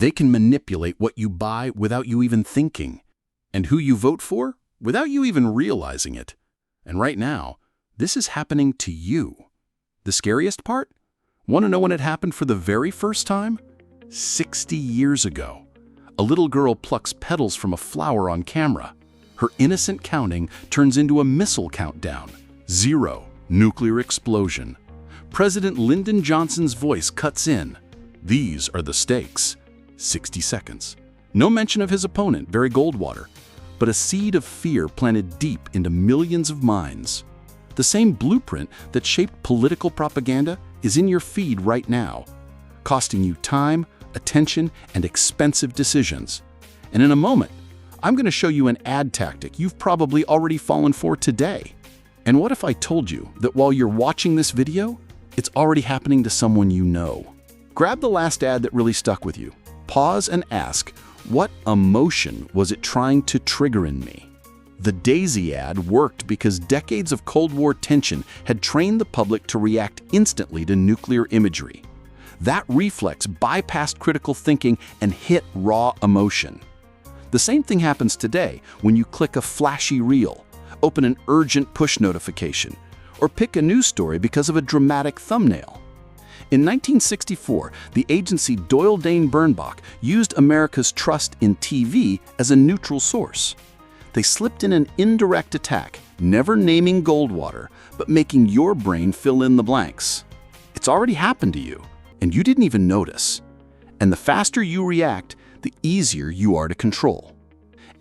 They can manipulate what you buy without you even thinking, and who you vote for without you even realizing it. And right now, this is happening to you. The scariest part? Want to know when it happened for the very first time? 60 years ago. A little girl plucks petals from a flower on camera. Her innocent counting turns into a missile countdown. 0. Nuclear explosion. President Lyndon Johnson's voice cuts in. These are the stakes. 60 seconds. No mention of his opponent, Barry Goldwater, but a seed of fear planted deep into millions of minds. The same blueprint that shaped political propaganda is in your feed right now, costing you time, attention, and expensive decisions. And in a moment, I'm going to show you an ad tactic you've probably already fallen for today. And what if I told you that while you're watching this video, it's already happening to someone you know? Grab the last ad that really stuck with you. Pause and ask, what emotion was it trying to trigger in me? The Daisy ad worked because decades of Cold War tension had trained the public to react instantly to nuclear imagery. That reflex bypassed critical thinking and hit raw emotion. The same thing happens today when you click a flashy reel, open an urgent push notification, or pick a news story because of a dramatic thumbnail. In 1964, the agency Doyle Dane Bernbach used America's trust in TV as a neutral source. They slipped in an indirect attack, never naming Goldwater, but making your brain fill in the blanks. It's already happened to you, and you didn't even notice. And the faster you react, the easier you are to control.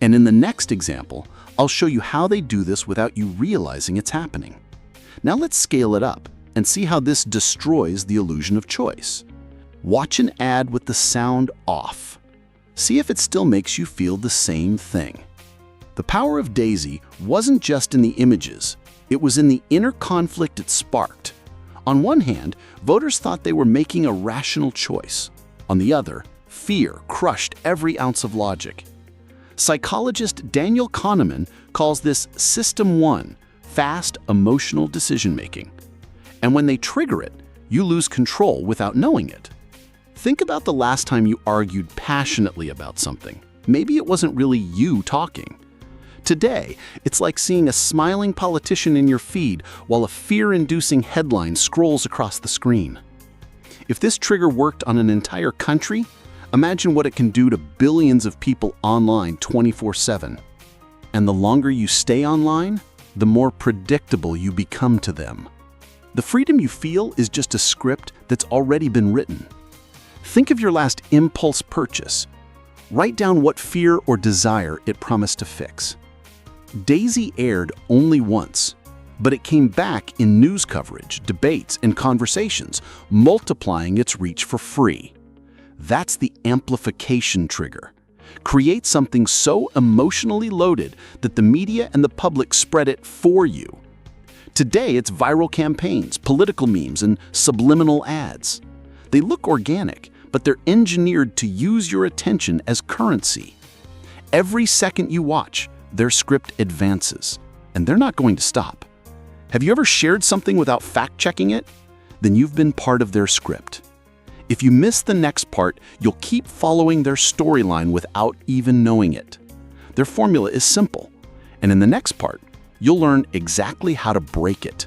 And in the next example, I'll show you how they do this without you realizing it's happening. Now let's scale it up and see how this destroys the illusion of choice. Watch an ad with the sound off. See if it still makes you feel the same thing. The power of Daisy wasn't just in the images, it was in the inner conflict it sparked. On one hand, voters thought they were making a rational choice. On the other, fear crushed every ounce of logic. Psychologist Daniel Kahneman calls this System 1, fast emotional decision-making. And when they trigger it, you lose control without knowing it. Think about the last time you argued passionately about something. Maybe it wasn't really you talking. Today, it's like seeing a smiling politician in your feed while a fear-inducing headline scrolls across the screen. If this trigger worked on an entire country, imagine what it can do to billions of people online 24/7. And the longer you stay online, the more predictable you become to them. The freedom you feel is just a script that's already been written. Think of your last impulse purchase. Write down what fear or desire it promised to fix. Daisy aired only once, but it came back in news coverage, debates, and conversations, multiplying its reach for free. That's the amplification trigger. Create something so emotionally loaded that the media and the public spread it for you. Today, it's viral campaigns, political memes, and subliminal ads. They look organic, but they're engineered to use your attention as currency. Every second you watch, their script advances, and they're not going to stop. Have you ever shared something without fact-checking it? Then you've been part of their script. If you miss the next part, you'll keep following their storyline without even knowing it. Their formula is simple, and in the next part, you'll learn exactly how to break it.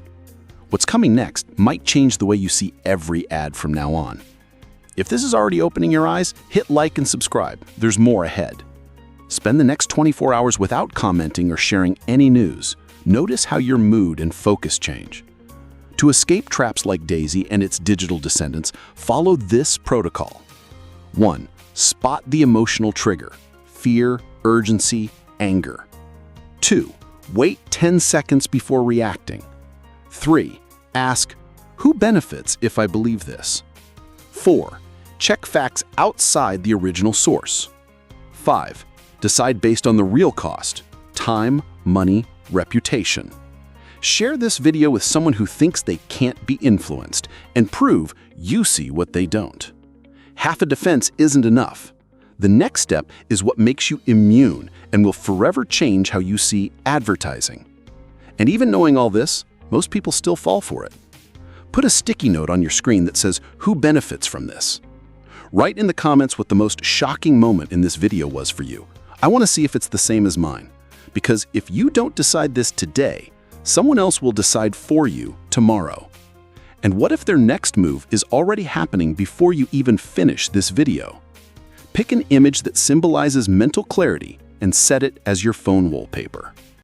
What's coming next might change the way you see every ad from now on. If this is already opening your eyes, hit like and subscribe. There's more ahead. Spend the next 24 hours without commenting or sharing any news. Notice how your mood and focus change. To escape traps like Daisy and its digital descendants, follow this protocol. 1. Spot the emotional trigger: fear, urgency, anger. 2. Wait 10 seconds before reacting. 3. Ask, who benefits if I believe this? 4. Check facts outside the original source. 5. Decide based on the real cost: time, money, reputation. Share this video with someone who thinks they can't be influenced, and prove you see what they don't. Half a defense isn't enough. The next step is what makes you immune and will forever change how you see advertising. And even knowing all this, most people still fall for it. Put a sticky note on your screen that says, who benefits from this? Write in the comments what the most shocking moment in this video was for you. I want to see if it's the same as mine. Because if you don't decide this today, someone else will decide for you tomorrow. And what if their next move is already happening before you even finish this video? Pick an image that symbolizes mental clarity and set it as your phone wallpaper.